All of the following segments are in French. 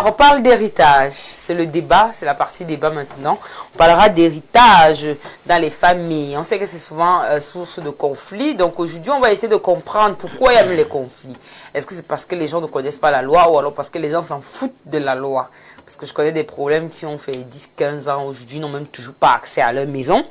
Alors, on parle d'héritage. C'est le débat, c'est la partie débat maintenant. On parlera d'héritage dans les familles. On sait que c'est souvent source de conflits. Donc, aujourd'hui, on va essayer de comprendre pourquoi il y a eu les conflits. Est-ce que c'est parce que les gens ne connaissent pas la loi ou alors parce que les gens s'en foutent de la loi? Parce que je connais des problèmes qui ont fait 10, 15 ans aujourd'hui, n'ont même toujours pas accès à leur maison.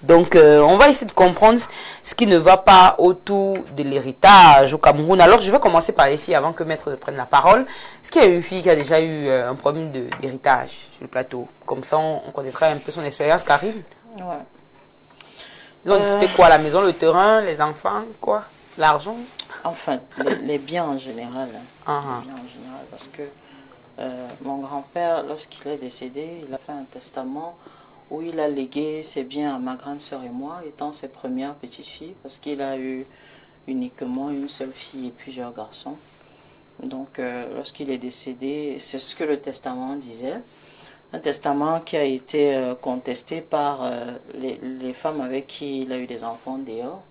Donc, on va essayer de comprendre ce qui ne va pas autour de l'héritage au Cameroun. Alors, je vais commencer par les filles avant que Maître ne prenne la parole. Est-ce qu'il y a une fille qui a déjà eu un problème d'héritage sur le plateau? Comme ça, on connaîtra un peu son expérience, Karine. Ouais. Ils ont discuté quoi? La maison, le terrain, les enfants, quoi? L'argent? Enfin, les biens en général. Ah. Les biens en général, parce que mon grand-père, lorsqu'il est décédé, il a fait un testament où il a légué ses biens à ma grande sœur et moi, étant ses premières petites filles, parce qu'il a eu uniquement une seule fille et plusieurs garçons. Donc, lorsqu'il est décédé, c'est ce que le testament disait. Un testament qui a été contesté par les femmes avec qui il a eu des enfants dehors.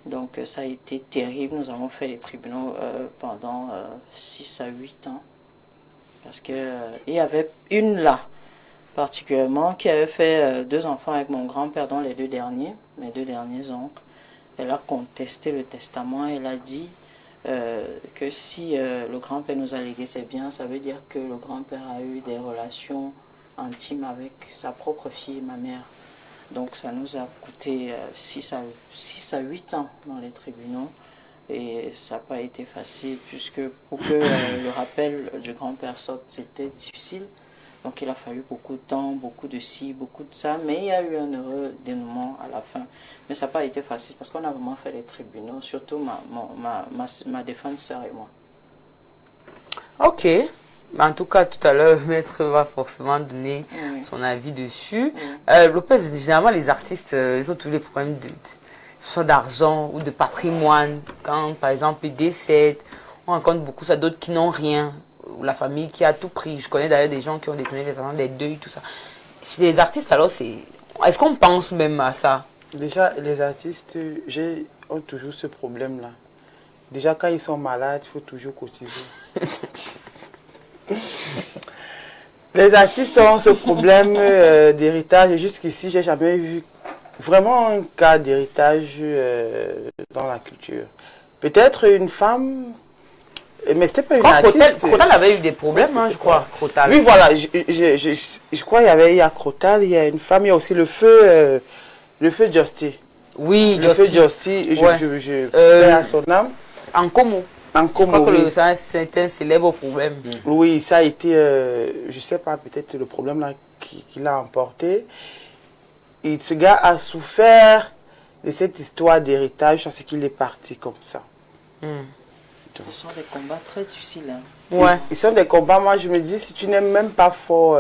Donc, ça a été terrible. Nous avons fait les tribunaux pendant 6 à 8 ans. Parce qu'il y avait une là, particulièrement, qui avait fait 2 enfants avec mon grand-père, dont mes deux derniers oncles. Elle a contesté le testament. Elle a dit que si le grand-père nous a légué ses biens, ça veut dire que le grand-père a eu des relations intimes avec sa propre fille, ma mère. Donc ça nous a coûté 6 à 8 ans dans les tribunaux. Et ça n'a pas été facile, puisque pour que le rappel du grand-père sorte, c'était difficile. Donc il a fallu beaucoup de temps, beaucoup de ci, beaucoup de ça, mais il y a eu un heureux dénouement à la fin. Mais ça n'a pas été facile, parce qu'on a vraiment fait les tribunaux, surtout ma défunte sœur et moi. Ok. En tout cas, tout à l'heure, Maître va forcément donner son avis dessus. Lopez, généralement, les artistes, ils ont tous les problèmes soit d'argent ou de patrimoine. Quand, par exemple, ils décèdent, on rencontre beaucoup ça, d'autres qui n'ont rien. Ou la famille qui a tout pris. Je connais d'ailleurs des gens qui ont détourné les enfants, des deuils, tout ça. Chez les artistes, alors, est-ce qu'on pense même à ça? Déjà, les artistes ont toujours ce problème-là. Déjà, quand ils sont malades, il faut toujours cotiser. Les artistes ont ce problème d'héritage. Jusqu'ici, j'ai jamais vu vraiment un cas d'héritage dans la culture. Peut-être une femme, mais c'était pas une artiste. Crotal avait eu des problèmes, je crois. Crotal. Oui, voilà. Je crois qu'il y avait à Crotal, il y a une femme, il y a aussi le feu Justy. Oui, le feu Justy. Je fais à son âme. En Como. En Como, je crois que c'est un célèbre problème. Oui, ça a été, je sais pas, peut-être le problème là qui l'a emporté. Et ce gars a souffert de cette histoire d'héritage parce qu'il est parti comme ça. Ce sont des combats très difficiles. Hein. Ouais. Ils sont des combats, moi je me dis, si tu n'aimes même pas fort,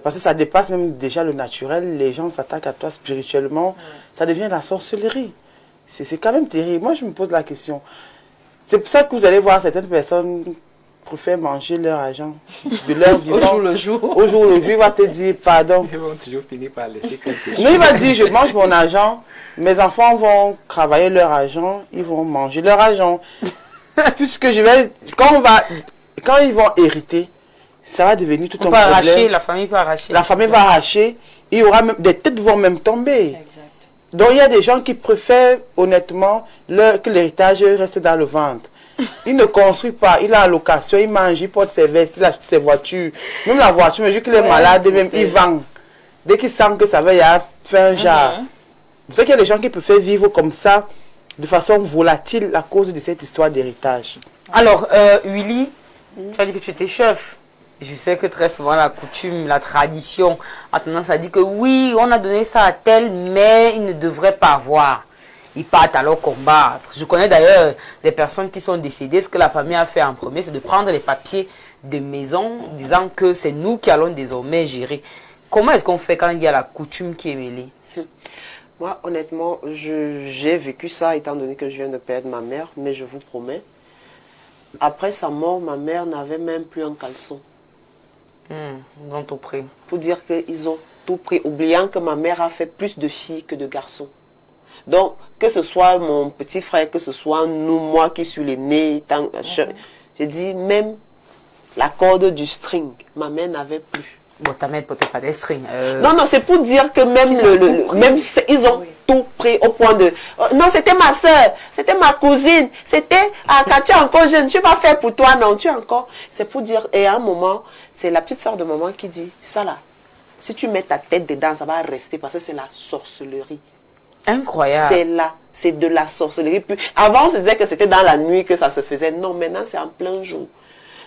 parce que ça dépasse même déjà le naturel, les gens s'attaquent à toi spirituellement, ça devient la sorcellerie. C'est quand même terrible. Moi je me pose la question. C'est pour ça que vous allez voir certaines personnes préfèrent manger leur argent de leur vivant. Au jour le jour. Au jour le jour, il va te dire pardon. Ils vont toujours finir par laisser quelque chose. Non, il va dire je mange mon argent, mes enfants vont travailler leur argent, ils vont manger leur argent. Puisque quand ils vont hériter, ça va devenir tout un problème. Arracher, la famille peut arracher. La famille va arracher, il y aura même, des têtes vont même tomber. Exact. Donc il y a des gens qui préfèrent honnêtement que l'héritage reste dans le ventre. Il ne construit pas, il a en location, il mange, il porte ses vestes, il achète ses voitures. Même la voiture, mais vu qu'il est malade, même il vend. Dès qu'il sent que ça va y faire un genre. Vous savez qu'il y a des gens qui préfèrent vivre comme ça, de façon volatile, à cause de cette histoire d'héritage. Alors, Willy, tu as dit que tu étais chef. Je sais que très souvent la coutume, la tradition a tendance à dire que oui, on a donné ça à tel, mais il ne devrait pas avoir. Ils partent alors combattre. Je connais d'ailleurs des personnes qui sont décédées. Ce que la famille a fait en premier, c'est de prendre les papiers de maison, disant que c'est nous qui allons désormais gérer. Comment est-ce qu'on fait quand il y a la coutume qui est mêlée? Moi, honnêtement, j'ai vécu ça étant donné que je viens de perdre ma mère, mais je vous promets, après sa mort, ma mère n'avait même plus un caleçon. Ils ont tout pris. Pour dire qu'ils ont tout pris, oubliant que ma mère a fait plus de filles que de garçons. Donc, que ce soit mon petit frère, que ce soit nous, moi qui suis l'aîné, je dis même la corde du string. Ma mère n'avait plus. Bon, ta mère peut-être pas des strings. Non, non, c'est pour dire que même, même ils ont tout pris au point de... non, c'était ma soeur, c'était ma cousine, c'était... Ah, quand tu es encore jeune, tu vas faire pour toi, non, tu es encore... C'est pour dire... Et à un moment, c'est la petite soeur de maman qui dit, ça là, si tu mets ta tête dedans, ça va rester parce que c'est la sorcellerie. Incroyable. C'est là, c'est de la sorcellerie. Puis, avant, on se disait que c'était dans la nuit que ça se faisait. Non, maintenant, c'est en plein jour.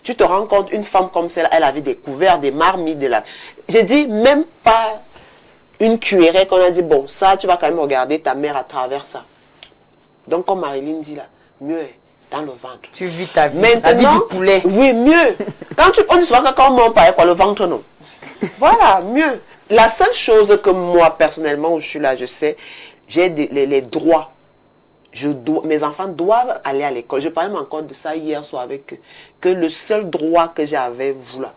Tu te rends compte, une femme comme celle, elle avait découvert des marmites de la... J'ai dit, même pas une cuillerée qu'on a dit, bon, ça, tu vas quand même regarder ta mère à travers ça. Donc, comme Marilyn dit là, mieux est dans le ventre. Tu vis ta vie, maintenant, la vie du poulet. Oui, mieux. On dit souvent que quand on parle quoi, le ventre, non. Voilà, mieux. La seule chose que moi, personnellement, où je suis là, je sais, j'ai les droits. Mes enfants doivent aller à l'école. Je parlais encore de ça hier soir avec eux. Que le seul droit que j'avais, vous là,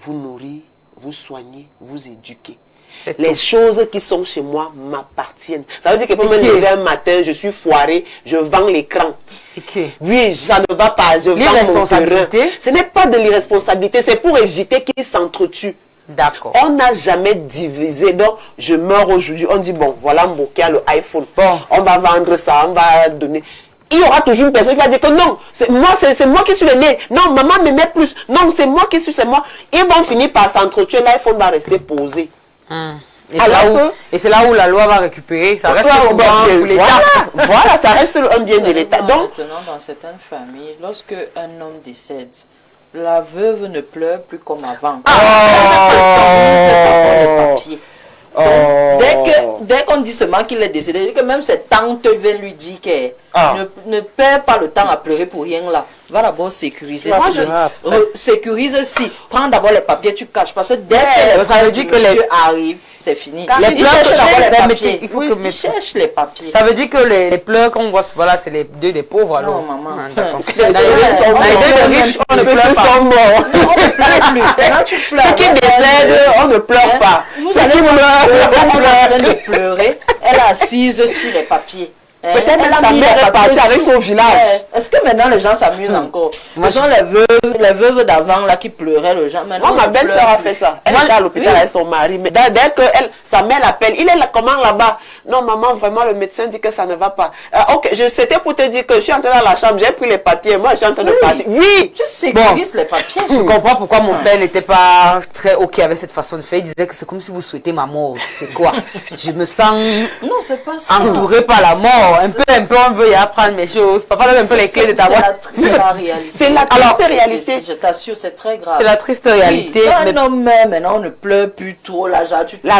vous nourrir, vous soigner, vous éduquer. Les choses qui sont chez moi m'appartiennent. Ça veut dire que pour me lever un matin, je suis foiré, je vends l'écran. Oui, ça ne va pas, je vends mon terrain. Ce n'est pas de l'irresponsabilité, c'est pour éviter qu'ils s'entretuent. D'accord. On n'a jamais divisé. Donc, je meurs aujourd'hui. On dit, bon, voilà mon qui a le iPhone. Bon. On va vendre ça, on va donner. Il y aura toujours une personne qui va dire que non, c'est moi qui suis le nez. Non, maman m'aimait plus. Non, c'est moi qui suis, c'est moi. Ils vont finir par s'entretuer. L'iPhone va rester posé. Et c'est là où la loi va récupérer. Ça reste pour l'État. Voilà, ça reste un bien de l'État. Donc, maintenant, dans certaines familles, lorsque un homme décède, la veuve ne pleure plus comme avant. Dès qu'on dit seulement qu'il est décédé, que même ses tantes viennent lui dire que ne perds pas le temps à pleurer pour rien là. Va d'abord sécuriser. Sécurise si. Prends d'abord les papiers, tu caches. Parce que dès que les ça veut dire que les arrivent, c'est fini. Les pleurs, il faut que cherche les papiers. Ça veut dire que les pleurs qu'on voit, voilà, c'est les deux des pauvres. Alors. Non, maman. D'accord. Dans les deux des riches, on ne pleure pas. On ne pleure plus. Quand tu pleures, ceux qui décèdent, on ne pleure pas. Vous allez voir, elle est en train de pleurer. Elle est assise sur les papiers. Peut-être même sa mère est partie avec son village. Est-ce que maintenant les gens s'amusent encore? Ce sont les veuves d'avant là qui pleuraient les gens. Moi, ma belle-sœur a fait ça. Elle était à l'hôpital avec son mari. Mais dès que sa mère l'appelle, il est là comment là-bas? Non, maman, vraiment, le médecin dit que ça ne va pas. Ok, c'était pour te dire que je suis entrée dans la chambre, j'ai pris les papiers. Moi, je suis en train de partir. Oui! Tu sécurises les papiers. Je comprends pourquoi mon père n'était pas très OK avec cette façon de faire. Il disait que c'est comme si vous souhaitez ma mort. C'est quoi? Je me sens non, c'est pas ça. entourée par la mort. Un peu, on veut y apprendre mes choses. Papa donne un peu les clés de ta voix. C'est la réalité. C'est la triste réalité. Je t'assure, c'est très grave. C'est la triste réalité. Oui, un homme maintenant, on ne pleure plus trop. La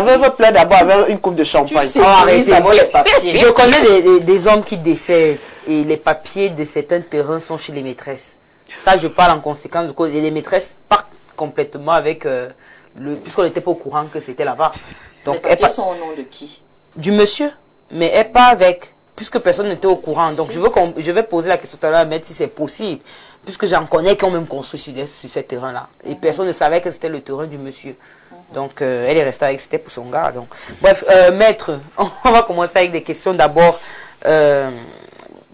veuve pleure d'abord avec une coupe de champagne. Arrêtez d'abord les papiers. Je connais des hommes qui décèdent et les papiers de certains terrains sont chez les maîtresses. Ça, je parle en conséquence de cause. Et les maîtresses partent complètement avec puisqu'on n'était pas au courant que c'était là-bas. Donc, les papiers sont au nom de qui? Du monsieur. Mais elle part avec, puisque personne n'était au courant. Donc, je vais poser la question tout à l'heure à Maître si c'est possible. Puisque j'en connais qui ont même construit sur ce terrain-là. Et personne ne savait que c'était le terrain du monsieur. Donc, elle est restée avec, c'était pour son gars. Donc. Bref, Maître, on va commencer avec des questions d'abord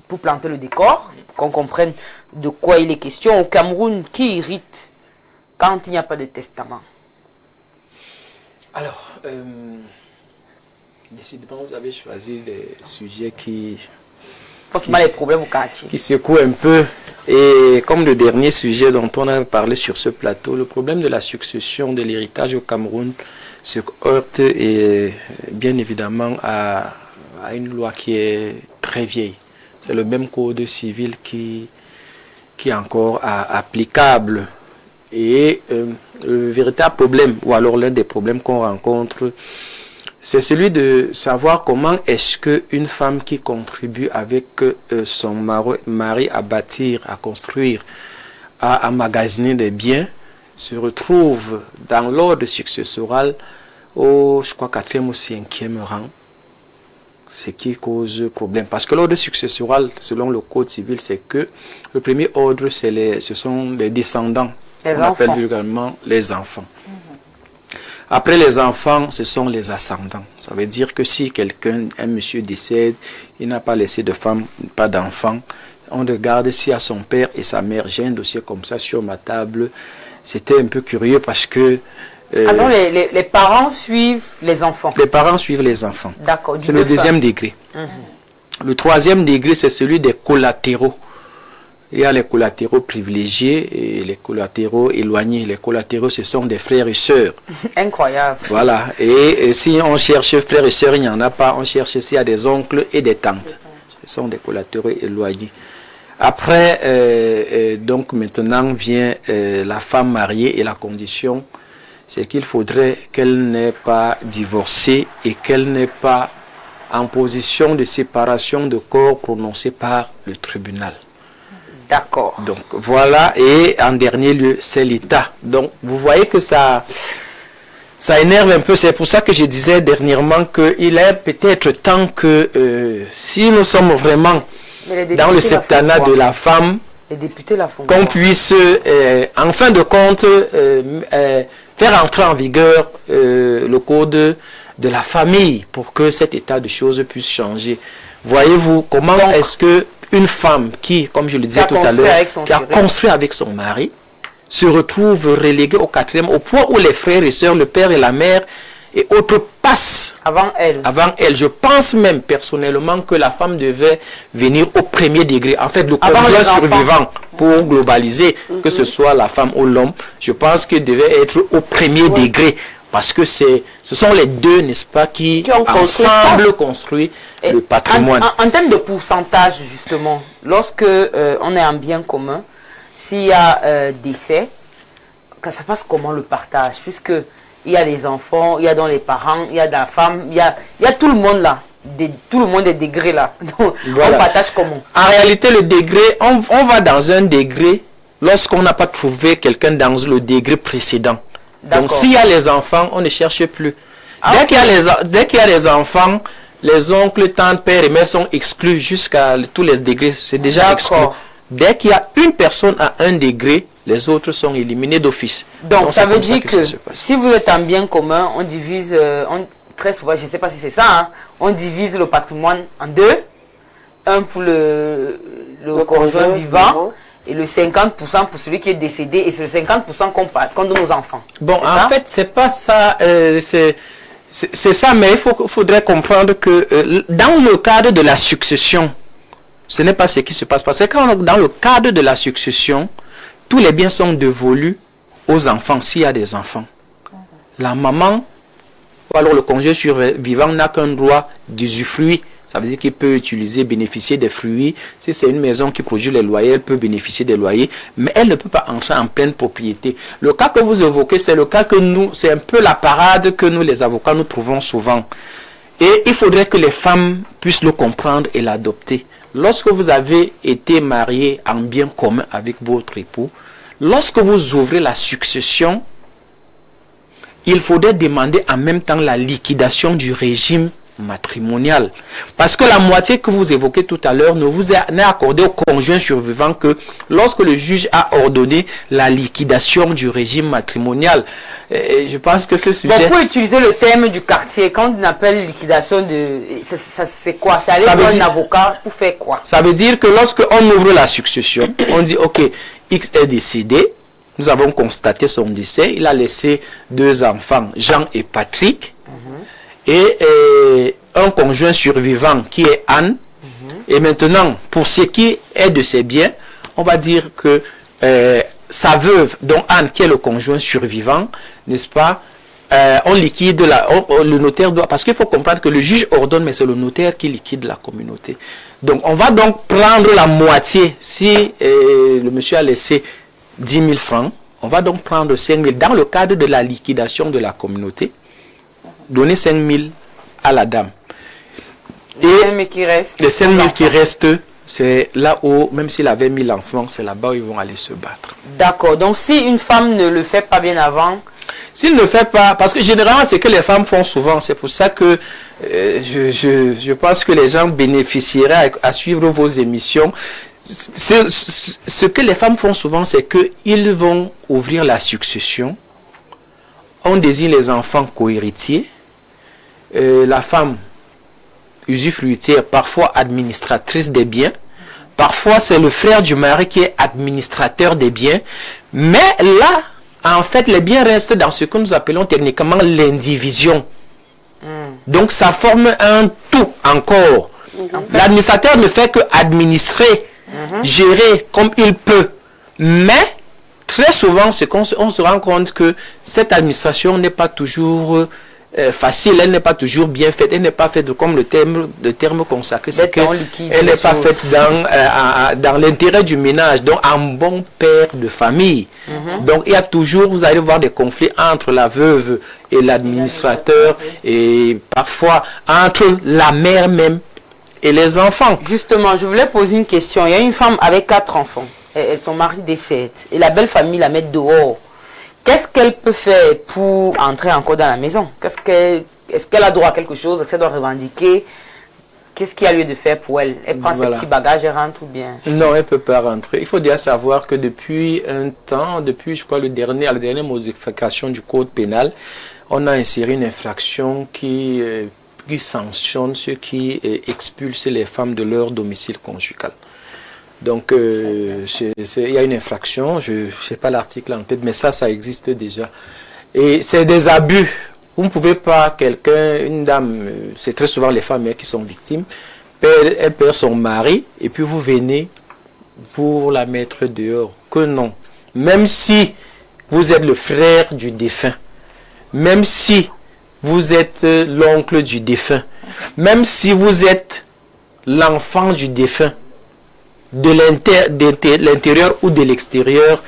pour planter le décor, qu'on comprenne de quoi il est question. Au Cameroun, qui irrite quand il n'y a pas de testament? Alors, décidément, vous avez choisi des sujets qui... Forcément les problèmes au quartier. Qui secouent un peu. Et comme le dernier sujet dont on a parlé sur ce plateau, le problème de la succession de l'héritage au Cameroun se heurte et bien évidemment à une loi qui est très vieille. C'est le même code civil qui est encore applicable. Et le véritable problème, ou alors l'un des problèmes qu'on rencontre, c'est celui de savoir comment est-ce qu'une femme qui contribue avec son mari à bâtir, à construire, à emmagasiner des biens, se retrouve dans l'ordre successoral au, je crois, 4e ou 5e rang, ce qui cause problème. Parce que l'ordre successoral, selon le code civil, c'est que le premier ordre, ce sont les descendants, on appelle vulgairement les enfants. Après les enfants, ce sont les ascendants. Ça veut dire que si un monsieur décède, il n'a pas laissé de femme, pas d'enfant, On regarde s'il y a son père et sa mère. J'ai un dossier comme ça sur ma table. C'était un peu curieux parce que... Alors, les parents suivent les enfants. Les parents suivent les enfants. D'accord. C'est le deuxième degré. Le troisième degré, c'est celui des collatéraux. Il y a les collatéraux privilégiés et les collatéraux éloignés. Les collatéraux, ce sont des frères et sœurs. Incroyable. Voilà. Et si on cherche frères et sœurs, il n'y en a pas. On cherche s'il y a des oncles et des tantes. Ce sont des collatéraux éloignés. Après, donc maintenant vient la femme mariée et la condition, c'est qu'il faudrait qu'elle n'ait pas divorcé et qu'elle n'ait pas en position de séparation de corps prononcée par le tribunal. D'accord. Donc voilà, et en dernier lieu, c'est l'État. Donc vous voyez que ça énerve un peu. C'est pour ça que je disais dernièrement qu'il est peut-être temps que si nous sommes vraiment dans le septennat de la femme, les députés la font qu'on puisse en fin de compte faire entrer en vigueur le code de la famille pour que cet état de choses puisse changer. Voyez-vous comment est-ce que une femme qui, comme je le disais tout à l'heure, qui a construit avec son mari, se retrouve reléguée au quatrième, au point où les frères et sœurs, le père et la mère et autres passent avant elle. Avant elle. Je pense même personnellement que la femme devait venir au premier degré. En fait, le conjoint survivant, pour globaliser, que ce soit la femme ou l'homme, je pense qu'il devait être au premier degré. Parce que ce sont les deux, n'est-ce pas, qui ont ensemble construit le patrimoine. En termes de pourcentage, justement, lorsque on est en bien commun, s'il y a décès, ça se passe comment le partage? Puisque il y a les enfants, il y a dans les parents, il y a la femme, il y a tout le monde là. Tout le monde est degré là. Donc, voilà. On partage comment? En réalité, le degré, on va dans un degré lorsqu'on n'a pas trouvé quelqu'un dans le degré précédent. Donc s'il y a les enfants, on ne cherche plus. Dès qu'il y a les enfants, les oncles, tantes, pères et mères sont exclus jusqu'à tous les degrés. C'est déjà exclu. Dès qu'il y a une personne à un degré, les autres sont éliminés d'office. Donc ça veut dire que si vous êtes en bien commun, on divise, très souvent, je ne sais pas si c'est ça, hein, on divise le patrimoine en deux. Un pour le conjoint vivant. Et le 50% pour celui qui est décédé, et c'est le 50% qu'on donne aux enfants. Bon, en fait, c'est pas ça, c'est ça, mais il faudrait comprendre que dans le cadre de la succession, ce n'est pas ce qui se passe. Parce que dans le cadre de la succession, tous les biens sont dévolus aux enfants, s'il y a des enfants. La maman, ou alors le conjoint survivant n'a qu'un droit d'usufruit. Ça veut dire qu'il peut bénéficier des fruits. Si c'est une maison qui produit les loyers, elle peut bénéficier des loyers. Mais elle ne peut pas entrer en pleine propriété. Le cas que vous évoquez, c'est le cas que nous, c'est un peu la parade que nous, les avocats, nous trouvons souvent. Et il faudrait que les femmes puissent le comprendre et l'adopter. Lorsque vous avez été marié en bien commun avec votre époux, lorsque vous ouvrez la succession, il faudrait demander en même temps la liquidation du régime matrimonial. Parce que la moitié que vous évoquez tout à l'heure ne vous est accordée au conjoint survivant que lorsque le juge a ordonné la liquidation du régime matrimonial. Et je pense que ce sujet... Bon, pour utiliser le terme du quartier, quand on appelle liquidation de... C'est quoi? C'est aller voir un avocat pour faire quoi? Ça veut dire que lorsque on ouvre la succession, on dit ok, X est décédé, nous avons constaté son décès, il a laissé 2 enfants, Jean et Patrick, et un conjoint survivant qui est Anne. Et maintenant, pour ce qui est de ses biens, on va dire que sa veuve, dont Anne, qui est le conjoint survivant, n'est-ce pas, on liquide, le notaire doit, parce qu'il faut comprendre que le juge ordonne, mais c'est le notaire qui liquide la communauté. Donc, on va donc prendre la moitié. Si le monsieur a laissé 10 000 francs, on va donc prendre 5 000 dans le cadre de la liquidation de la communauté. Donner 5 000 à la dame. Et les 5 000 qui restent, c'est là où, même s'il avait 1000 enfants, c'est là-bas où ils vont aller se battre. D'accord. Donc, si une femme ne le fait pas bien avant... S'il ne le fait pas, parce que généralement, c'est que les femmes font souvent. C'est pour ça que je pense que les gens bénéficieraient à suivre vos émissions. Ce que les femmes font souvent, c'est qu'ils vont ouvrir la succession. On désigne les enfants co-héritiers. La femme usufruitière, parfois administratrice des biens. Parfois, c'est le frère du mari qui est administrateur des biens. Mais là, en fait, les biens restent dans ce que nous appelons techniquement l'indivision. Donc, ça forme un tout encore. L'administrateur ne fait que administrer, gérer comme il peut. Mais, très souvent, on se rend compte que cette administration n'est pas toujours facile, elle n'est pas toujours bien faite, elle n'est pas faite comme le terme consacré, c'est qu'elle n'est pas faite dans l'intérêt du ménage, donc en bon père de famille. Donc il y a toujours, vous allez voir des conflits entre la veuve et l'administrateur, et parfois entre la mère même et les enfants. Justement, je voulais poser une question. Il y a une femme avec 4 enfants, son mari décède, et la belle famille la met dehors. Qu'est-ce qu'elle peut faire pour entrer encore dans la maison? Est-ce qu'elle a droit à quelque chose? Est-ce qu'elle doit revendiquer? Qu'est-ce qu'il y a lieu de faire pour elle? Elle prend ses petits bagages et rentre ou bien? Non, elle ne peut pas rentrer. Il faut déjà savoir que depuis un temps, depuis je crois la dernière modification du code pénal, on a inséré une infraction qui sanctionne ceux qui expulsent les femmes de leur domicile conjugal. Donc, il y a une infraction, je ne sais pas l'article en tête, mais ça existe déjà. Et c'est des abus. Vous ne pouvez pas, une dame, c'est très souvent les femmes qui sont victimes, elle perd son mari, et puis vous venez pour la mettre dehors. Que non. Même si vous êtes le frère du défunt, même si vous êtes l'oncle du défunt, même si vous êtes l'enfant du défunt, de l'intérieur ou de l'extérieur,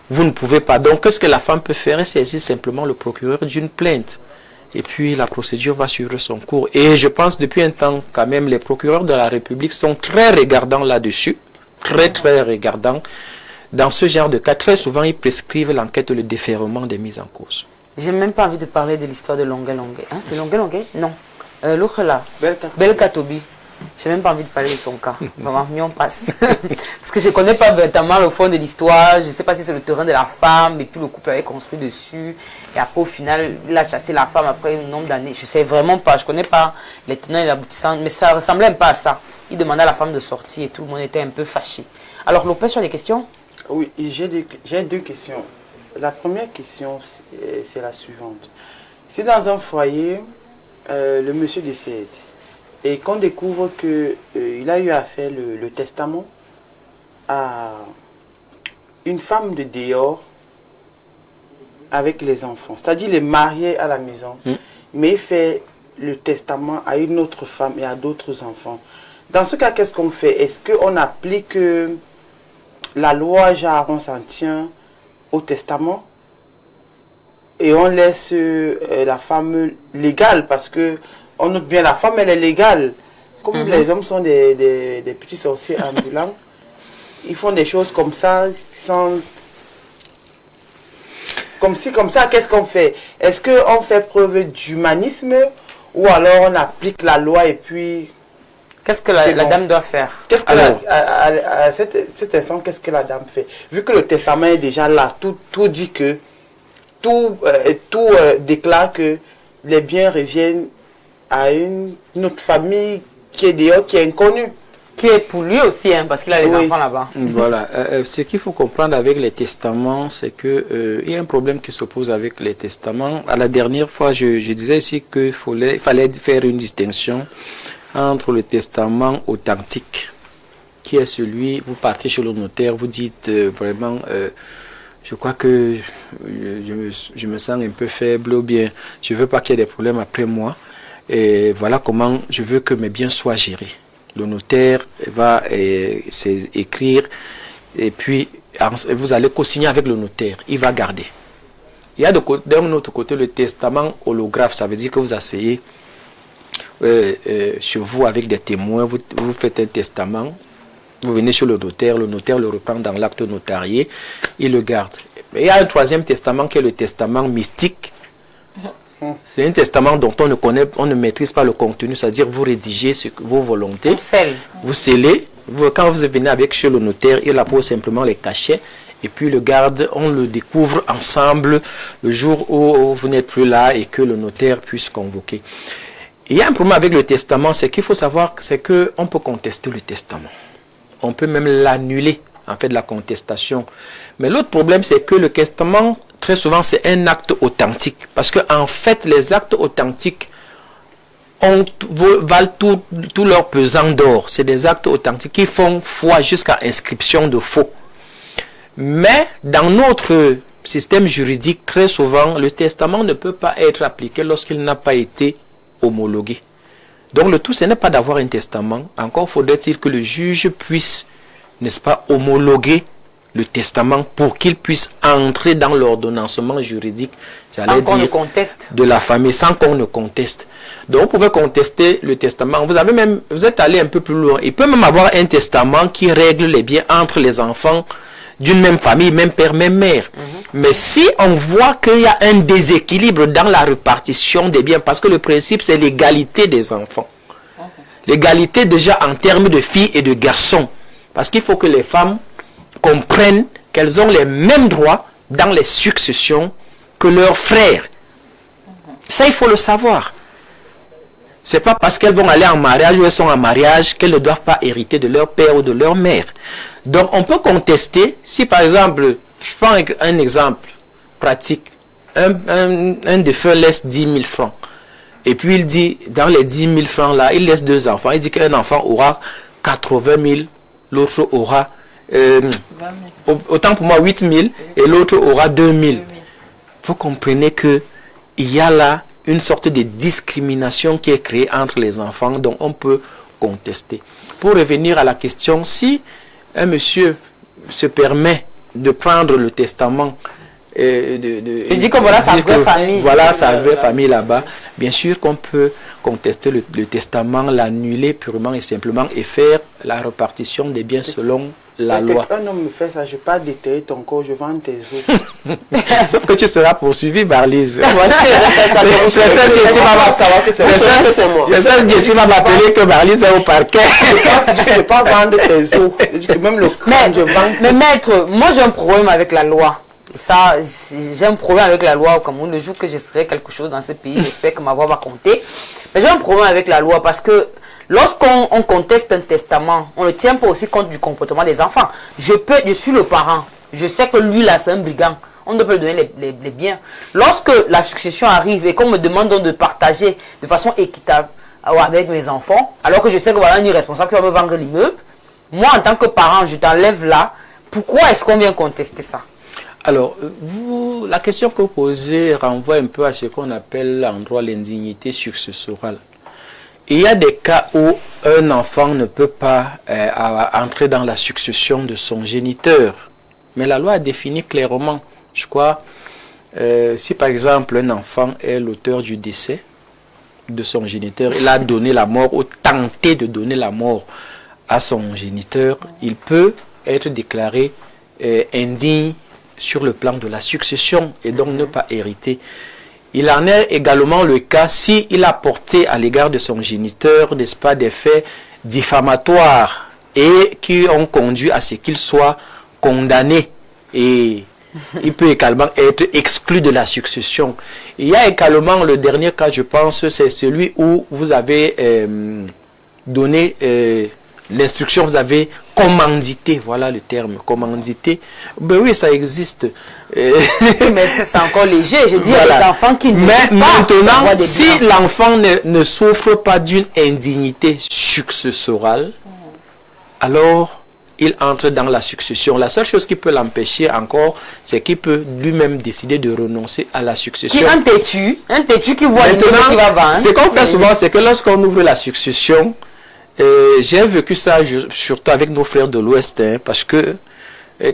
vous ne pouvez pas. Donc, qu'est-ce que la femme peut faire? Elle saisit simplement le procureur d'une plainte. Et puis, la procédure va suivre son cours. Et je pense, depuis un temps, quand même, les procureurs de la République sont très regardants là-dessus. Très, très regardants. Dans ce genre de cas, très souvent, ils prescrivent l'enquête ou le déferrement des mises en cause. J'ai même pas envie de parler de l'histoire de Longuet. Hein, c'est Longuet? Non. L'autre là, Belle Katobi. J'ai même pas envie de parler de son cas. Vraiment, on passe. Parce que je connais pas véritablement le fond de l'histoire. Je sais pas si c'est le terrain de la femme et puis le couple avait construit dessus. Et après, au final, il a chassé la femme après un nombre d'années. Je sais vraiment pas. Je connais pas les tenants et les aboutissants. Mais ça ressemblait un peu à ça. Il demandait à la femme de sortir et tout le monde était un peu fâché. Alors, Lopez, tu as des questions? Oui, j'ai 2 questions. La première question, c'est la suivante. Si dans un foyer, le monsieur décède, et qu'on découvre qu'il a eu à faire le testament à une femme de dehors avec les enfants. C'est-à-dire il est marié à la maison, mais il fait le testament à une autre femme et à d'autres enfants. Dans ce cas, qu'est-ce qu'on fait? Est-ce qu'on applique la loi Jaron s'en tient au testament et on laisse la femme légale? Parce que on note bien, la femme, elle est légale. Comme les hommes sont des petits sorciers ambulants, ils font des choses comme ça, comme ça, qu'est-ce qu'on fait? Est-ce qu'on fait preuve d'humanisme ou alors on applique la loi et puis... Qu'est-ce que la dame doit faire? Qu'est-ce que à cet instant, qu'est-ce que la dame fait? Vu que le testament est déjà là, tout dit que... Tout déclare que les biens reviennent à une autre famille qui est dehors, qui est inconnue. Qui est pour lui aussi, hein, parce qu'il a les enfants là-bas. Voilà. Ce qu'il faut comprendre avec les testaments, c'est qu'il y a un problème qui s'oppose avec les testaments. À la dernière fois, je disais ici qu'il fallait faire une distinction entre le testament authentique, qui est celui, vous partez chez le notaire, vous dites vraiment... je crois que je me sens un peu faible ou bien je ne veux pas qu'il y ait des problèmes après moi. Et voilà comment je veux que mes biens soient gérés. Le notaire va écrire et puis vous allez co-signer avec le notaire. Il va garder. Il y a d'un autre côté le testament holographe. Ça veut dire que vous asseyez chez vous avec des témoins. Vous faites un testament. Vous venez chez le notaire le reprend dans l'acte notarié, il le garde. Mais il y a un troisième testament qui est le testament mystique. C'est un testament dont on ne maîtrise pas le contenu, c'est-à-dire vous rédigez vos volontés, vous scellez, quand vous venez chez le notaire, il appose simplement les cachets, et puis le garde, on le découvre ensemble le jour où vous n'êtes plus là et que le notaire puisse convoquer. Il y a un problème avec le testament, c'est qu'il faut savoir qu'on peut contester le testament. on peut même l'annuler, en fait, la contestation. Mais l'autre problème, c'est que le testament, très souvent, c'est un acte authentique. Parce que, en fait, les actes authentiques valent tout leur pesant d'or. C'est des actes authentiques qui font foi jusqu'à inscription de faux. Mais, dans notre système juridique, très souvent, le testament ne peut pas être appliqué lorsqu'il n'a pas été homologué. Donc le tout, ce n'est pas d'avoir un testament. Encore faudrait-il que le juge puisse, n'est-ce pas, homologuer le testament pour qu'il puisse entrer dans l'ordonnancement juridique, sans qu'on ne conteste, de la famille, sans qu'on ne conteste. Donc vous pouvez contester le testament. Vous êtes allé un peu plus loin. Il peut même avoir un testament qui règle les biens entre les enfants d'une même famille, même père, même mère. Mais si on voit qu'il y a un déséquilibre dans la répartition des biens, parce que le principe c'est l'égalité des enfants. L'égalité déjà en termes de filles et de garçons. Parce qu'il faut que les femmes comprennent qu'elles ont les mêmes droits dans les successions que leurs frères. Ça, il faut le savoir. C'est pas parce qu'elles vont aller en mariage ou elles sont en mariage qu'elles ne doivent pas hériter de leur père ou de leur mère. Donc on peut contester si par exemple, je prends un exemple pratique, un défunt laisse 10 000 francs. Et puis il dit, dans les 10 000 francs là, il laisse 2 enfants. Il dit qu'un enfant aura 80 000, l'autre aura, autant pour moi 8 000, et l'autre aura 2 000. Vous comprenez qu'il y a là une sorte de discrimination qui est créée entre les enfants, dont on peut contester. Pour revenir à la question, si un monsieur se permet de prendre le testament, il dit que voilà sa vraie famille. Voilà sa vraie famille là-bas. Bien sûr qu'on peut contester le testament, l'annuler purement et simplement et faire la répartition des biens selon la loi. Un homme me fait ça, je ne vais pas déterrer ton corps, je vends tes os. Sauf que tu seras poursuivi, Barlise. Le 16 Jessie va m'appeler que Barlise est au parquet. Je ne vais pas vendre tes os. Même le crâne, je vends. Mais maître, moi j'ai un problème avec la loi. Ça, j'ai un problème avec la loi au Cameroun. Le jour que je serai quelque chose dans ce pays, j'espère que ma voix va compter. Mais j'ai un problème avec la loi parce que lorsqu'on conteste un testament, on ne tient pas aussi compte du comportement des enfants. Je suis le parent. Je sais que lui là, c'est un brigand. On ne peut lui donner les biens. Lorsque la succession arrive et qu'on me demande donc de partager de façon équitable avec mes enfants, alors que je sais que voilà un irresponsable qui va me vendre l'immeuble, moi en tant que parent, je t'enlève là. Pourquoi est-ce qu'on vient contester ça? Alors, la question que vous posez renvoie un peu à ce qu'on appelle en droit l'indignité successorale. Il y a des cas où un enfant ne peut pas entrer dans la succession de son géniteur. Mais la loi a défini clairement, je crois, si par exemple un enfant est l'auteur du décès de son géniteur, il a donné la mort ou tenté de donner la mort à son géniteur, il peut être déclaré indigne sur le plan de la succession et donc ne pas hériter. Il en est également le cas si il a porté à l'égard de son géniteur, n'est-ce pas, des faits diffamatoires et qui ont conduit à ce qu'il soit condamné et il peut également être exclu de la succession. Il y a également le dernier cas, je pense, c'est celui où vous avez donné l'instruction, vous avez commandité, voilà le terme, commandité. Ben oui, ça existe. Mais c'est encore léger, je dis voilà. Les enfants qui ne Mais maintenant, pas si l'enfant ne souffre pas d'une indignité successorale, alors il entre dans la succession. La seule chose qui peut l'empêcher encore, c'est qu'il peut lui-même décider de renoncer à la succession. Qui un têtu qui voit maintenant, qui va vendre. Ce qu'on fait souvent, c'est que lorsqu'on ouvre la succession, j'ai vécu ça surtout avec nos frères de l'Ouest, parce que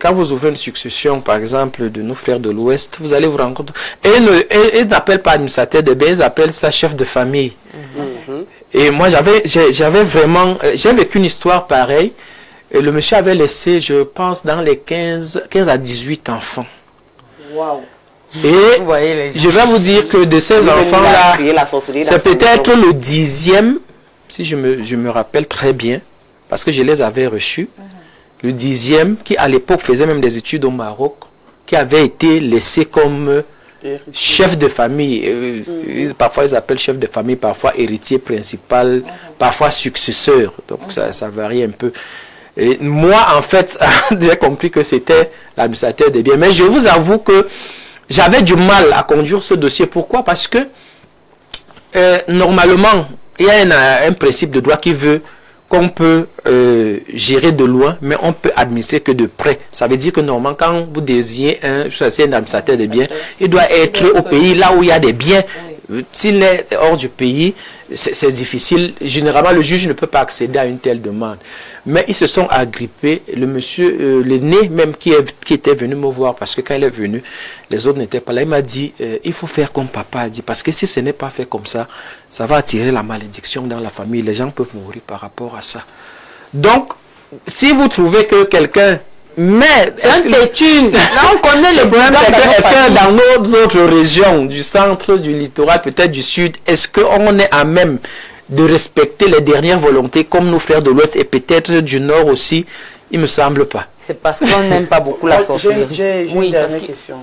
quand vous ouvrez une succession, par exemple, de nos frères de l'Ouest, vous allez vous rendre compte. Et ils n'appellent pas administrateur de biens, ils appellent ça chef de famille. Et moi, j'ai vécu une histoire pareille. Et le monsieur avait laissé, je pense, dans les 15 à 18 enfants. Wow. Et je vais vous dire que de ces enfants-là, c'est peut-être le 10e, si je me rappelle très bien, parce que je les avais reçus, le 10e, qui à l'époque faisait même des études au Maroc, qui avait été laissé comme chef de famille. Parfois ils appellent chef de famille, parfois héritier principal, parfois successeur. Donc ça varie un peu. Et moi, en fait, j'ai compris que c'était l'administrateur des biens. Mais je vous avoue que j'avais du mal à conduire ce dossier. Pourquoi? Parce que normalement, il y a un principe de droit qui veut qu'on peut gérer de loin, mais on peut administrer que de près. Ça veut dire que normalement, quand vous désignez un administrateur des biens, il doit être au pays là où il y a des biens. S'il est hors du pays, c'est difficile. Généralement, le juge ne peut pas accéder à une telle demande. Mais ils se sont agrippés. Le monsieur, l'aîné même qui était venu me voir, parce que quand il est venu, les autres n'étaient pas là. Il m'a dit, il faut faire comme papa a dit. Parce que si ce n'est pas fait comme ça, ça va attirer la malédiction dans la famille. Les gens peuvent mourir par rapport à ça. Donc, si vous trouvez que quelqu'un... Mais c'est un têtu. Là, on connaît les problèmes. Est-ce que dans nos autres régions, du centre, du littoral, peut-être du sud, est-ce qu'on est à même de respecter les dernières volontés comme nos frères de l'Ouest et peut-être du Nord aussi? Il ne me semble pas. C'est parce qu'on n'aime pas beaucoup la sorcellerie. J'ai une dernière question.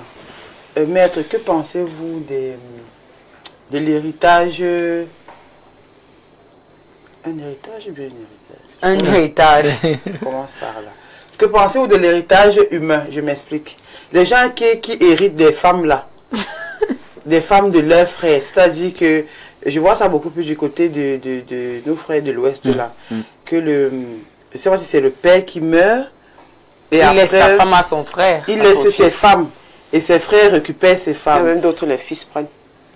Maître, que pensez-vous de l'héritage? Un héritage ou bien un héritage? Un héritage. On commence par là. Que pensez-vous de l'héritage humain? Je m'explique. Les gens qui héritent des femmes là, des femmes de leurs frères, c'est-à-dire que je vois ça beaucoup plus du côté de nos frères de l'Ouest là, que je ne sais pas si c'est le père qui meurt et il laisse sa femme à son frère. Il laisse ses femmes et ses frères récupèrent ses femmes. Et même d'autres, les fils prennent.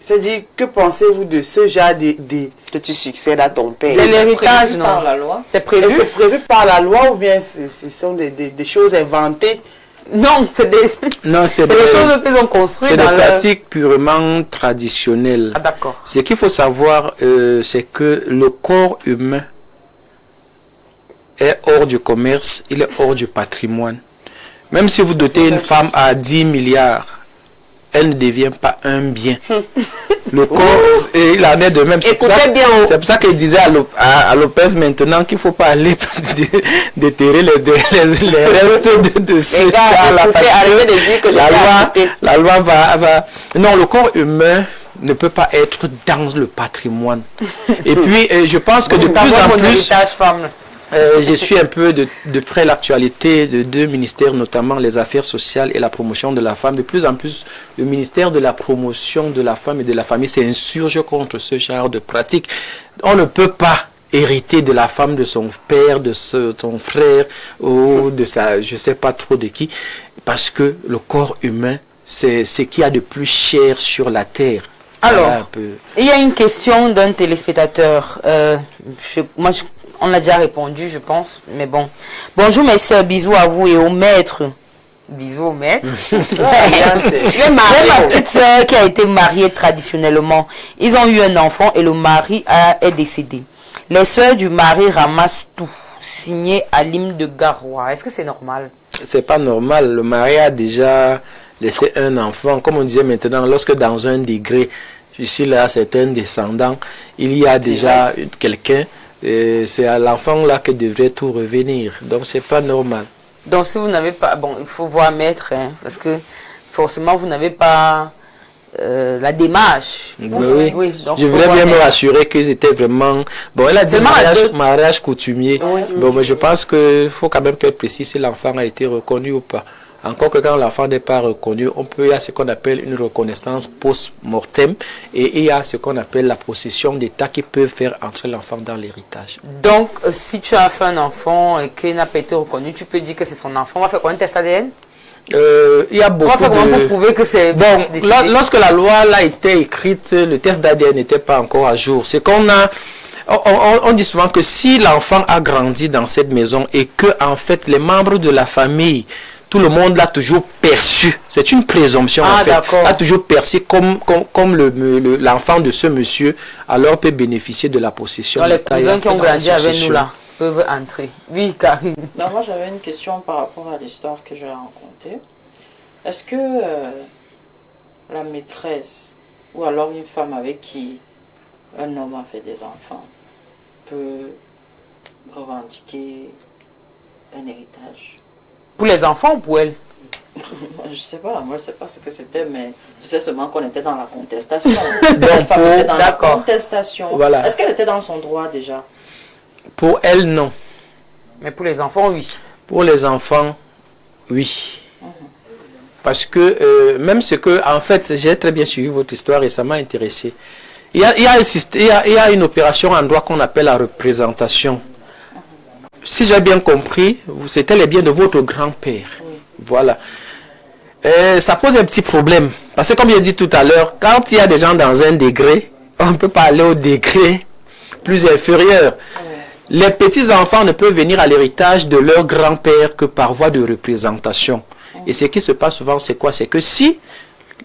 C'est-à-dire, que pensez-vous de ce genre que tu succèdes à ton père? C'est l'héritage, non? Par la loi. C'est prévu. C'est prévu par la loi ou bien ce sont des choses inventées? Non, c'est des choses qu'ils ont construites. C'est des pratiques purement traditionnelles. Ah, d'accord. Ce qu'il faut savoir, c'est que le corps humain est hors du commerce, il est hors du patrimoine. Même si vous dotez une femme à 10 milliards, elle ne devient pas un bien. Le corps, et il en est de même. C'est pour ça qu'il disait à Lopez maintenant qu'il ne faut pas aller déterrer les restes de ce gars. La loi va... Non, le corps humain ne peut pas être dans le patrimoine. Et puis, je pense que de plus en plus... je suis un peu de près l'actualité de deux ministères, notamment les affaires sociales et la promotion de la femme. De plus en plus, le ministère de la promotion de la femme et de la famille s'insurge contre ce genre de pratique. On ne peut pas hériter de la femme de son père, de son frère ou de sa, je ne sais pas trop de qui, parce que le corps humain, c'est ce qu'il y a de plus cher sur la terre. Alors, il y a une question d'un téléspectateur. On a déjà répondu, je pense, mais bon. Bonjour mes soeurs, bisous à vous et au maître. Bisous au maître. Ma petite soeur qui a été mariée traditionnellement. Ils ont eu un enfant et le mari est décédé. Les soeurs du mari ramassent tout. Signé à l'hymne de Garoua. Est-ce que c'est normal? C'est pas normal. Le mari a déjà laissé un enfant. Comme on disait maintenant, lorsque dans un degré, ici là, c'est un descendant, il y a déjà quelqu'un. C'est à l'enfant là que devrait tout revenir. Donc c'est pas normal. Donc si vous n'avez pas... Bon, il faut voir maître, hein, parce que forcément vous n'avez pas la démarche. Oui. Donc, je voulais bien me rassurer qu'ils étaient vraiment... Bon, elle a dit mariage coutumier. Oui, bon, mais je pense qu'il faut quand même qu'elle précise si l'enfant a été reconnu ou pas. Encore que quand l'enfant n'est pas reconnu, il y a ce qu'on appelle une reconnaissance post-mortem et il y a ce qu'on appelle la possession d'état qui peut faire entrer l'enfant dans l'héritage. Donc, si tu as fait un enfant et qu'il n'a pas été reconnu, tu peux dire que c'est son enfant. On va faire quoi, un test ADN? Il y a beaucoup pour prouver que c'est... Bon, lorsque la loi a été écrite, le test d'ADN n'était pas encore à jour. C'est qu'on a... On dit souvent que si l'enfant a grandi dans cette maison et que, en fait, les membres de la famille... Tout le monde l'a toujours perçu, c'est une présomption en fait, l'a toujours perçu comme l'enfant de ce monsieur, alors peut bénéficier de la possession. Donc les cousins qui ont grandi avec nous là peuvent entrer. Oui, Karine. Non, moi j'avais une question par rapport à l'histoire que j'ai racontée. Est-ce que la maîtresse ou alors une femme avec qui un homme a fait des enfants peut revendiquer un héritage? Pour les enfants ou pour elle? Je sais pas, moi je sais pas ce que c'était, mais je sais seulement qu'on était dans la contestation. La femme était dans la contestation. Voilà. Est-ce qu'elle était dans son droit déjà? Pour elle, non. Mais pour les enfants, oui. Pour les enfants, oui. Parce que même ce que, en fait, j'ai très bien suivi votre histoire et ça m'a intéressé. Il y a une opération en droit qu'on appelle la représentation. Si j'ai bien compris, c'était les biens de votre grand-père. Voilà. Ça pose un petit problème. Parce que comme j'ai dit tout à l'heure, quand il y a des gens dans un degré, on ne peut pas aller au degré plus inférieur. Les petits-enfants ne peuvent venir à l'héritage de leur grand-père que par voie de représentation. Et ce qui se passe souvent, c'est quoi? C'est que si,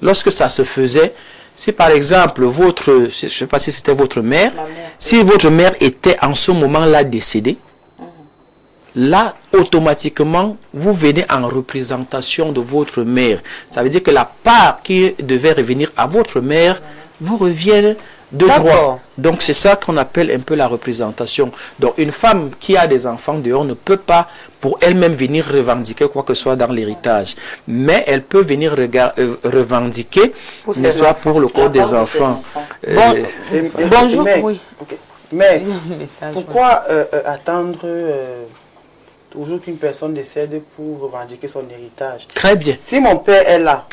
lorsque ça se faisait, si par exemple, je ne sais pas si c'était votre mère, si votre mère était en ce moment-là décédée, là, automatiquement, vous venez en représentation de votre mère. Ça veut dire que la part qui devait revenir à votre mère vous revient de droit. Donc, c'est ça qu'on appelle un peu la représentation. Donc, une femme qui a des enfants dehors ne peut pas, pour elle-même, venir revendiquer quoi que ce soit dans l'héritage. Mais elle peut venir revendiquer, n'est-ce pas, pour le corps des enfants. Bonjour, mais, oui. Mais, pourquoi attendre toujours qu'une personne décède pour revendiquer son héritage? Très bien. Si mon père est là,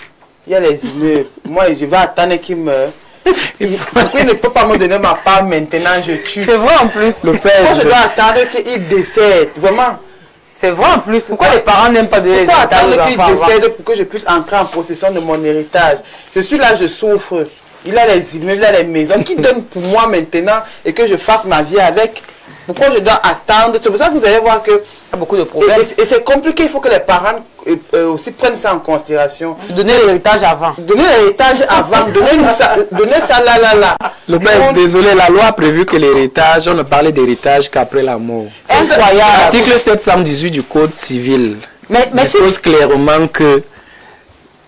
il y a les immeubles, moi je vais attendre qu'il meure. Il ne peut pas me donner ma part maintenant, je tue. C'est vrai en plus. Le père, moi je dois attendre qu'il décède, vraiment. C'est vrai en plus. Pourquoi les parents n'aiment pas donner Pourquoi l'héritage aux attendre qu'il enfants? décède pour que je puisse entrer en possession de mon héritage? Je suis là, je souffre. Il a les immeubles, il a les maisons. Qui donne pour moi maintenant et que je fasse ma vie avec? Pourquoi je dois attendre? C'est pour ça que vous allez voir que Il y a beaucoup de problèmes. et c'est compliqué, il faut que les parents aussi prennent ça en considération. Donner l'héritage avant. Donner l'héritage avant, donner ça là. Le père, désolé, la loi a prévu que l'héritage, on ne parlait d'héritage qu'après la mort. Incroyable. L'article 718 du Code civil Mais dispose clairement que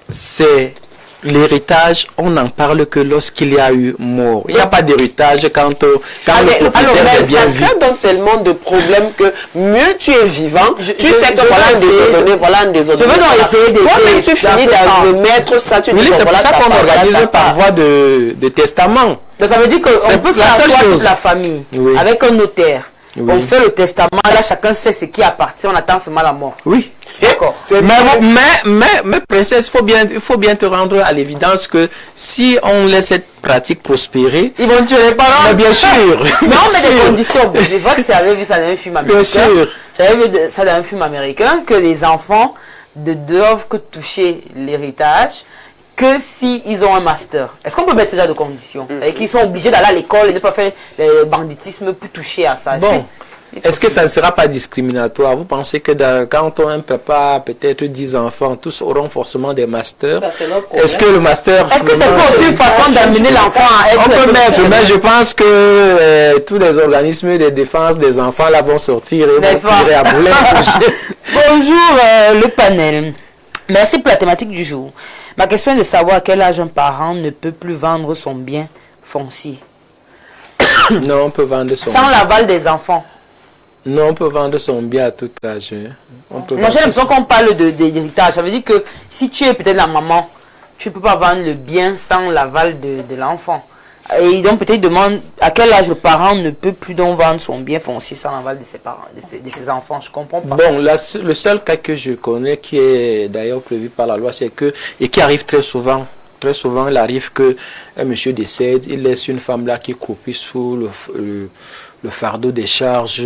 c'est l'héritage, on n'en parle que lorsqu'il y a eu mort. Il n'y a pas d'héritage quand le propriétaire est bien ça vu. donne tellement de problèmes que mieux tu es vivant, tu sais que voilà un désordonné, voilà un désordonné. Je veux donc essayer de toi-même tu finis de mettre ça, tu Oui, dis c'est pour ça qu'on organise par voie de testament. Donc ça veut dire qu'on peut faire seule asseoir chose. toute la famille Oui. avec un notaire. Oui. On fait le testament, là chacun sait ce qui appartient, on attend seulement la mort. Oui. D'accord. Mais princesse, il faut bien te rendre à l'évidence que si on laisse cette pratique prospérer, Ils vont tuer les parents. mais bien sûr. Non, mais des conditions. Je vois que j'avais vu ça dans un film américain. Bien sûr. J'avais vu ça dans un film américain que les enfants ne doivent que toucher l'héritage que s'ils ont un master. Est-ce qu'on peut mettre ce genre de conditions? Et qu'ils sont obligés d'aller à l'école et de ne pas faire le banditisme pour toucher à ça. Est-ce que ça ne sera pas discriminatoire? Vous pensez que quand un papa a peut-être 10 enfants, tous auront forcément des masters? Est-ce que le master... Est-ce que c'est pas aussi une façon d'amener l'enfant à être... On peut mettre, mais je pense que tous les organismes de défense des enfants là vont sortir et vont tirer à boulet. Bonjour le panel. Merci pour la thématique du jour. Ma question est de savoir à quel âge un parent ne peut plus vendre son bien foncier. Non, on peut vendre son Sans l'aval des enfants. Non, on peut vendre son bien à tout âge. Non, j'ai l'impression qu'on parle d'héritage. Ça veut dire que si tu es peut-être la maman, tu ne peux pas vendre le bien sans l'aval de l'enfant. Et donc peut-être demande à quel âge le parent ne peut plus donc vendre son bien foncier sans l'aval de ses parents, de ses enfants. Je comprends pas. Bon, le seul cas que je connais qui est d'ailleurs prévu par la loi, c'est que, et qui arrive très souvent, il arrive que un monsieur décède, il laisse une femme là qui croupit sous le fardeau des charges,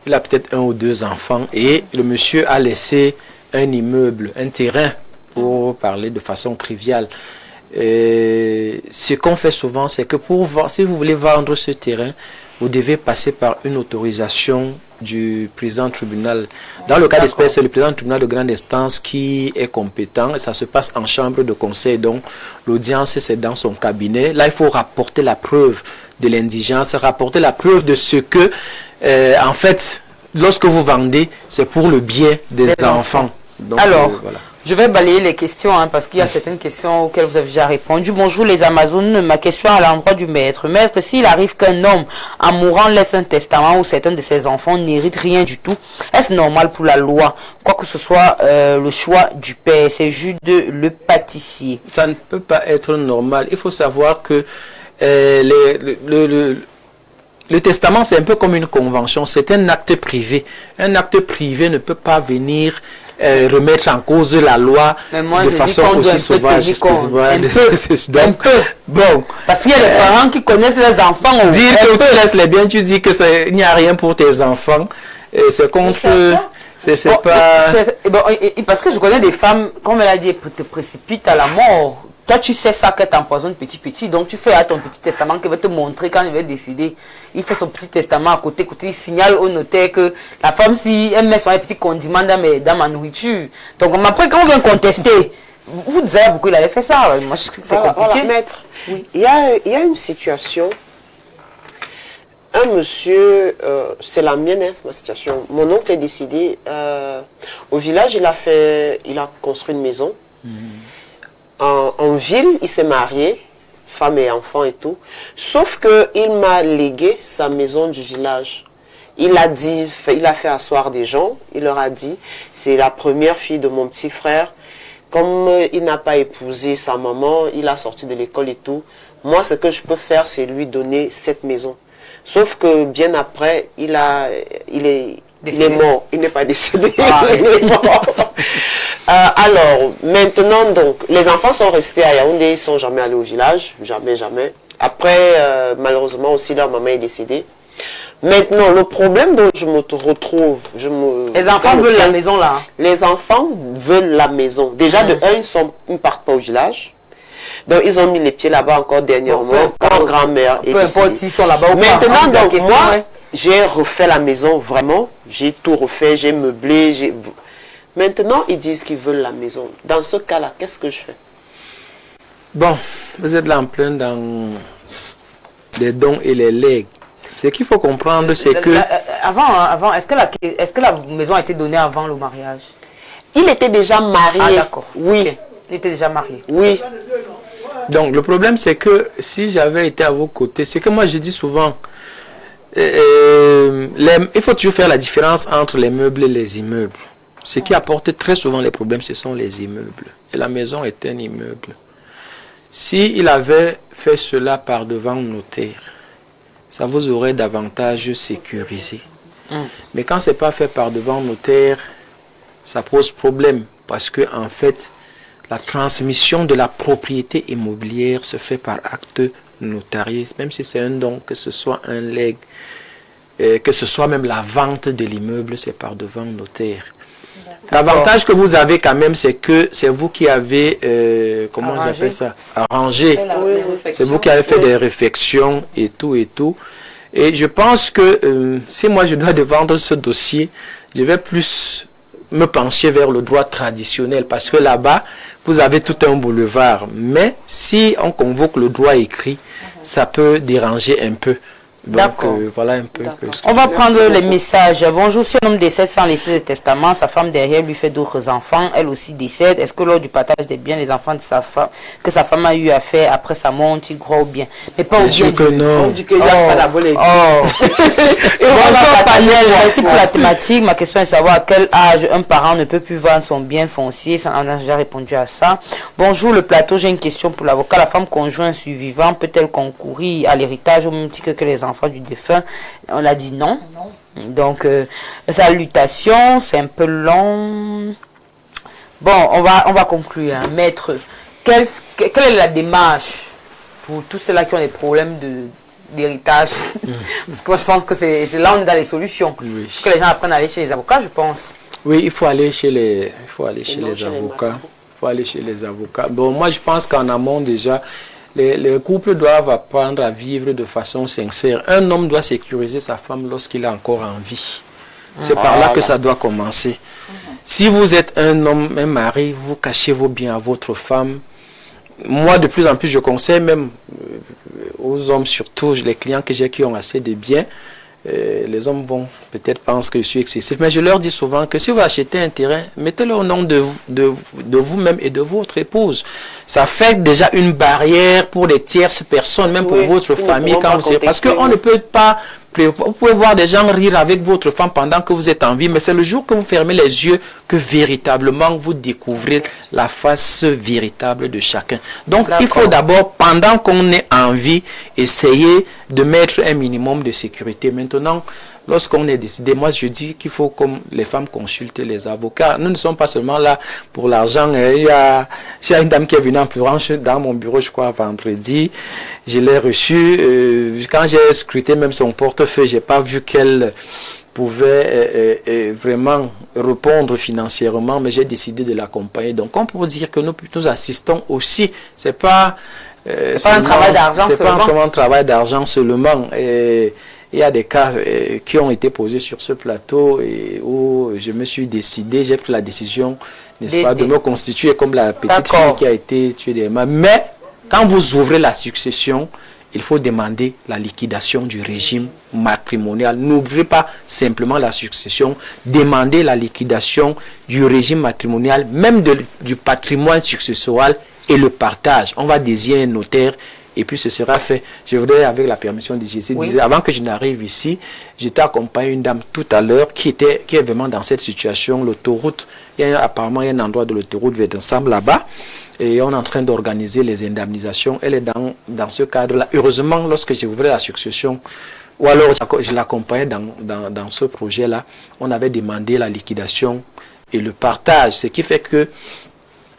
il a peut-être 1 ou 2 enfants et le monsieur a laissé un immeuble, un terrain, pour parler de façon triviale. Ce qu'on fait souvent, c'est que si vous voulez vendre ce terrain, vous devez passer par une autorisation du président du tribunal. Dans le cas d'espèce, c'est le président du tribunal de grande instance qui est compétent. Et ça se passe en chambre de conseil. Donc, l'audience, c'est dans son cabinet. Là, il faut rapporter la preuve de l'indigence, rapporter la preuve de ce que, en fait, lorsque vous vendez, c'est pour le bien des enfants. Donc, alors, voilà. Je vais balayer les questions parce qu'il y a certaines questions auxquelles vous avez déjà répondu. Bonjour les Amazones, ma question à l'endroit du maître. Maître, s'il arrive qu'un homme en mourant laisse un testament où certains de ses enfants n'héritent rien du tout, est-ce normal pour la loi, quoi que ce soit le choix du père? C'est Jude le pâtissier. Ça ne peut pas être normal. Il faut savoir que le testament, c'est un peu comme une convention. C'est un acte privé. Un acte privé ne peut pas venir remettre en cause la loi de façon aussi sauvage. Un peu. Bon. Parce qu'il y a des parents qui connaissent les enfants. Dire que tu laisses les biens, tu dis qu'il n'y a rien pour tes enfants. C'est contre... C'est pas... Parce que je connais des femmes, comme elle a dit, te précipitent à la mort. Toi, tu sais ça qu'elle t'empoisonne petit, donc tu fais à ton petit testament qui va te montrer quand il va décider. Il fait son petit testament à côté, il signale au notaire que la femme, si elle met son petit condiment dans ma nourriture. Donc après, quand on vient contester, vous disiez pourquoi il avait fait ça. Moi, je sais que c'est compliqué. Voilà, maître, oui. Il y a une situation. Un monsieur, c'est la mienne, c'est ma situation. Mon oncle est décédé. Au village, il a construit une maison. En ville, il s'est marié, femme et enfant et tout. Sauf qu'il m'a légué sa maison du village. Il a fait asseoir des gens. Il leur a dit, c'est la première fille de mon petit frère. Comme il n'a pas épousé sa maman, il a sorti de l'école et tout. Moi, ce que je peux faire, c'est lui donner cette maison. Sauf que bien après, il est mort. Il n'est pas décédé. Il est mort. Alors, maintenant, donc, les enfants sont restés à Yaoundé. Ils ne sont jamais allés au village. Jamais, jamais. Après, malheureusement aussi, leur maman est décédée. Maintenant, le problème dont je me retrouve... Les enfants veulent la maison, là. Les enfants veulent la maison. Déjà, de un, ils ne partent pas au village. Donc, ils ont mis les pieds là-bas encore dernièrement, quand grand-mère est décédée. Peu importe s'ils sont là-bas ou pas. Maintenant, donc, moi, j'ai refait la maison, vraiment. J'ai tout refait, j'ai meublé. Maintenant, ils disent qu'ils veulent la maison. Dans ce cas-là, qu'est-ce que je fais? Bon, vous êtes là en plein dans les dons et les legs. Ce qu'il faut comprendre, c'est que... Avant, est-ce que la maison a été donnée avant le mariage? Il était déjà marié. Ah, d'accord. Oui. Okay. Il était déjà marié. Oui. Donc, le problème, c'est que si j'avais été à vos côtés, c'est que moi, je dis souvent, il faut toujours faire la différence entre les meubles et les immeubles. Ce qui apporte très souvent les problèmes, ce sont les immeubles. Et la maison est un immeuble. S'il avait fait cela par devant notaire, ça vous aurait davantage sécurisé. Mais quand ce n'est pas fait par devant notaire, ça pose problème. Parce que, en fait, la transmission de la propriété immobilière se fait par acte notarié, même si c'est un don, que ce soit un legs, que ce soit même la vente de l'immeuble, c'est par devant notaire. L'avantage que vous avez quand même, c'est que c'est vous qui avez, comment j'appelle ça, arrangé. C'est vous qui avez fait des réflexions et tout et tout. Et je pense que si moi je dois vendre ce dossier, je vais plus me pencher vers le droit traditionnel parce que là-bas, vous avez tout un boulevard. Mais si on convoque le droit écrit, ça peut déranger un peu. Donc, voilà un peu. On va prendre les messages. Bonjour, si un homme décède sans laisser de testament, sa femme derrière lui fait d'autres enfants, elle aussi décède. Est-ce que lors du partage des biens, les enfants de sa femme, que sa femme a eu à faire après sa mort, ils croient au bien? Mais pas au bien que non. On dit qu'il n'y a pas la bonne idée. Bonjour Paniel, merci pour la thématique. Ma question est de savoir à quel âge un parent ne peut plus vendre son bien foncier. Ça, on a déjà répondu à ça. Bonjour le plateau, j'ai une question pour l'avocat. La femme conjointe survivante peut-elle concourir à l'héritage au même titre que les enfants du défunt? On a dit non. Donc, salutations, c'est un peu long. Bon, on va conclure. Hein. Maître, quelle est la démarche pour tous ceux-là qui ont des problèmes d'héritage? Parce que moi, je pense que c'est là où on est dans les solutions. Oui. Que les gens apprennent à aller chez les avocats, je pense. Oui, il faut aller chez les avocats. Il faut aller chez les avocats. Bon, moi, je pense qu'en amont, déjà, les couples doivent apprendre à vivre de façon sincère. Un homme doit sécuriser sa femme lorsqu'il est encore en vie. C'est par là que ça doit commencer. Si vous êtes un homme, un mari, vous cachez vos biens à votre femme. Moi, de plus en plus, je conseille même aux hommes, surtout les clients que j'ai qui ont assez de biens. Les hommes vont peut-être penser que je suis excessif, mais je leur dis souvent que si vous achetez un terrain, mettez-le au nom de vous-même et de votre épouse. Ça fait déjà une barrière pour les tierces personnes, même pour votre famille. Quand vous, parce qu'on ne peut pas Vous pouvez voir des gens rire avec votre femme pendant que vous êtes en vie, mais c'est le jour que vous fermez les yeux que véritablement vous découvrez la face véritable de chacun. Donc il faut d'abord, pendant qu'on est en vie, essayer de mettre un minimum de sécurité. Maintenant, lorsqu'on est décidé, moi je dis qu'il faut que les femmes consultent les avocats. Nous ne sommes pas seulement là pour l'argent. Il y a une dame qui est venue en pleurant dans mon bureau, je crois, vendredi. Je l'ai reçue. Quand j'ai scruté même son portefeuille, je n'ai pas vu qu'elle pouvait vraiment répondre financièrement, mais j'ai décidé de l'accompagner. Donc on peut dire que nous assistons aussi. C'est pas un travail d'argent seulement. C'est pas un travail d'argent seulement. Il y a des cas qui ont été posés sur ce plateau et où je me suis décidé, j'ai pris la décision, n'est-ce pas, de me constituer comme la petite fille qui a été tuée des mains. Mais quand vous ouvrez la succession, il faut demander la liquidation du régime matrimonial. N'ouvrez pas simplement la succession, demandez la liquidation du régime matrimonial, même du patrimoine successoral et le partage. On va désigner un notaire. Et puis ce sera fait. Je voudrais, avec la permission de Jésus, dire, avant que je n'arrive ici, j'étais accompagné d'une dame tout à l'heure qui est vraiment dans cette situation. L'autoroute, apparemment il y a un endroit de l'autoroute vers ensemble là-bas. Et on est en train d'organiser les indemnisations. Elle est dans ce cadre-là. Heureusement, lorsque j'ai ouvert la succession, ou alors je l'accompagnais dans ce projet-là, on avait demandé la liquidation et le partage. Ce qui fait que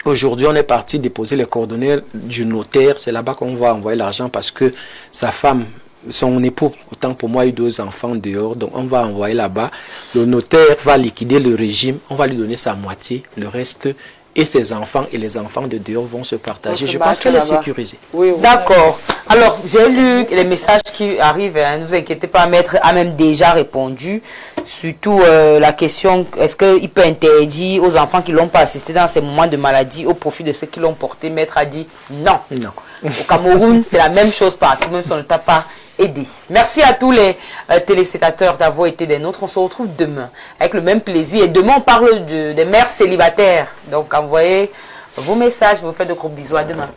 aujourd'hui, on est parti déposer les coordonnées du notaire. C'est là-bas qu'on va envoyer l'argent parce que sa femme, son époux, autant pour moi, a eu 2 enfants dehors. Donc, on va envoyer là-bas. Le notaire va liquider le régime. On va lui donner sa moitié. Le reste, et ses enfants et les enfants de dehors vont se partager. Je pense qu'elle est sécurisée. Oui. D'accord. Alors, j'ai lu les messages qui arrivent. Hein, ne vous inquiétez pas, Maître a même déjà répondu. Surtout la question, est-ce qu'il peut interdire aux enfants qui ne l'ont pas assisté dans ces moments de maladie au profit de ceux qui l'ont porté? Maître a dit non. Non. Au Cameroun, c'est la même chose partout, même si on ne t'a pas aidé. Merci à tous les téléspectateurs d'avoir été des nôtres. On se retrouve demain avec le même plaisir. Et demain, on parle des mères célibataires. Donc, envoyez vos messages. Je vous fais de gros bisous. À demain.